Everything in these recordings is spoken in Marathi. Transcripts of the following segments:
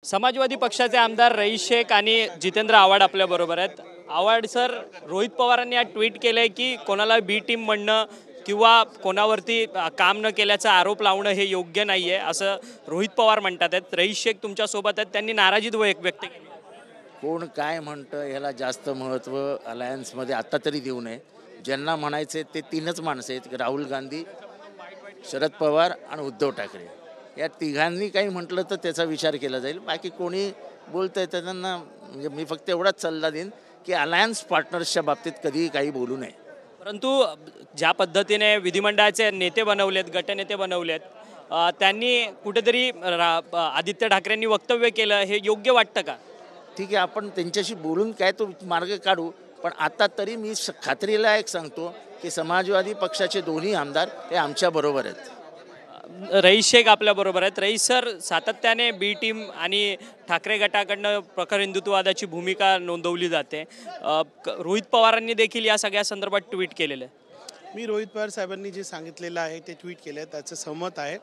समाजवादी पक्षाचे आमदार रईस शेख आणि जितेंद्र आव्हाड आपल्या बरोबर आहेत। आव्हाड सर, रोहित पवारांनी आज ट्विट केलंय की कोणाला बी टीम म्हणणं किंवा कोणावरती काम न केल्याचा आरोप लावणं हे योग्य नाहीये असं रोहित पवार म्हणतात आहेत। रईस शेख तुमच्या सोबत आहेत, त्यांनी नाराजी व्यक्त केली। कोण काय म्हणतं याला जास्त महत्त्व अलायन्समध्ये आत्ता तरी देऊ नये। ज्यांना म्हणायचे ते तीनच माणसं आहेत, राहुल गांधी, शरद पवार आणि उद्धव ठाकरे। या तिघांनी काही म्हटलं तर त्याचा विचार केला जाईल। बाकी कोणी बोलतंय त्यांना म्हणजे मी फक्त एवढाच सल्ला देईन की अलायन्स पार्टनर्सच्या बाबतीत कधीही काही बोलू नये। परंतु ज्या पद्धतीने विधिमंडळाचे नेते बनवलेत, गटनेते बनवलेत, त्यांनी कुठेतरी आदित्य ठाकरेंनी वक्तव्य केलं, हे योग्य वाटतं का? ठीक आहे, आपण त्यांच्याशी बोलून काय तो मार्ग काढू। पण आता तरी मी खात्रीला एक सांगतो की समाजवादी पक्षाचे दोन्ही आमदार हे आमच्या बरोबर आहेत। रईस शेख आपल्या बरोबर आहेत। रईस सर, सातत्याने बी टीम आणि ठाकरे गटाकडनं प्रखर हिंदुत्ववादाची भूमिका नोंदवली जाते। रोहित पवारांनी देखील या सगळ्या संदर्भात ट्विट केलेलं आहे। मी रोहित पवार साहेबांनी जे सांगितलेलं आहे ते ट्विट केलं आहे त्याचं सहमत आहे।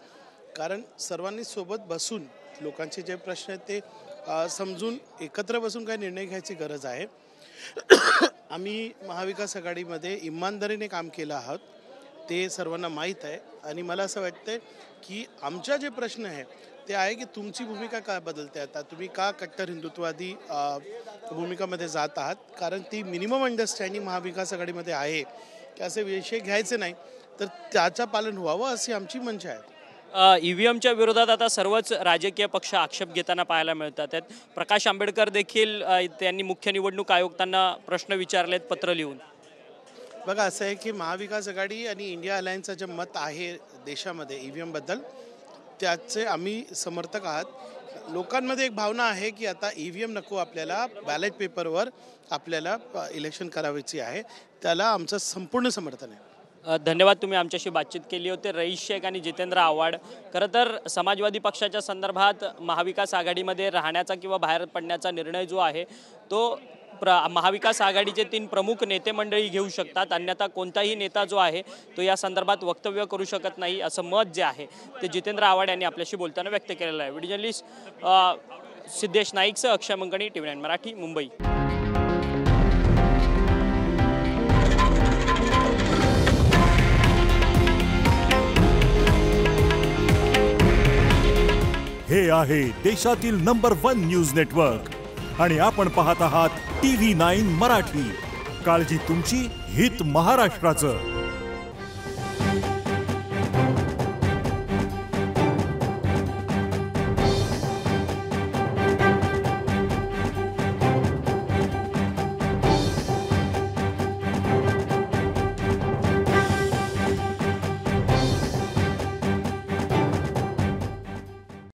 कारण सर्वांनी सोबत बसून लोकांचे जे प्रश्न आहेत ते समजून एकत्र बसून काही निर्णय घ्यायची गरज आहे। आम्ही महाविकास आघाडीमध्ये इमानदारीने काम केलं आहोत, ते सर्वांना माहीत आहे। आणि मला असं वाटतं की आमच्या जे प्रश्न आहे ते आहे की तुमची भूमिका का बदलते, आता तुम्ही का कट्टर हिंदुत्ववादी भूमिकामध्ये जात आहात। कारण ती मिनिमम अंडरस्टँडिंग महाविकास आघाडीमध्ये आहे की असे विषय घ्यायचे नाही तर त्याचं पालन व्हावं अशी आमची मंशा आहे। ईव्हीएमच्या विरोधात आता सर्वच राजकीय पक्ष आक्षेप घेताना पाहायला मिळतात। प्रकाश आंबेडकर देखील त्यांनी मुख्य निवडणूक आयुक्तांना प्रश्न विचारलेत पत्र लिहून। बघा, असं आहे की महाविकास आघाडी आणि इंडिया अलायन्सचं जे मत आहे देशामध्ये ईव्हीएमबद्दल त्याचे आम्ही समर्थक आहात। लोकांमध्ये एक भावना आहे की आता ईव्हीएम नको, आपल्याला बॅलेट पेपरवर आपल्याला इलेक्शन करायची आहे, त्याला आमचं संपूर्ण समर्थन आहे। धन्यवाद, तुम्ही आमच्याशी बातचीत केली होती। रईस शेख आणि जितेंद्र आव्हाड। खरं तर समाजवादी पक्षाच्या संदर्भात महाविकास आघाडीमध्ये राहण्याचा किंवा बाहेर पडण्याचा निर्णय जो आहे तो महाविकास आघाडीचे 3 प्रमुख नेते मंडळी घेऊ शकतात, अन्यथा कोणताही नेता जो आहे तो या संदर्भात वक्तव्य करू शकत नाही असं मत जे आहे ते जितेंद्र आव्हाड यांनी आपल्याशी बोलताना व्यक्त केलेलं आहे। व्हिडिओ जर्नलिस्ट सिद्धेश नाईकसह अक्षय मंगणी, TV9 मराठी, मुंबई। हे आहे देशातील नंबर 1 न्यूज नेटवर्क आणि आपण पाहत आहात TV9 मराठी। काळजी तुमची, हित महाराष्ट्राचं।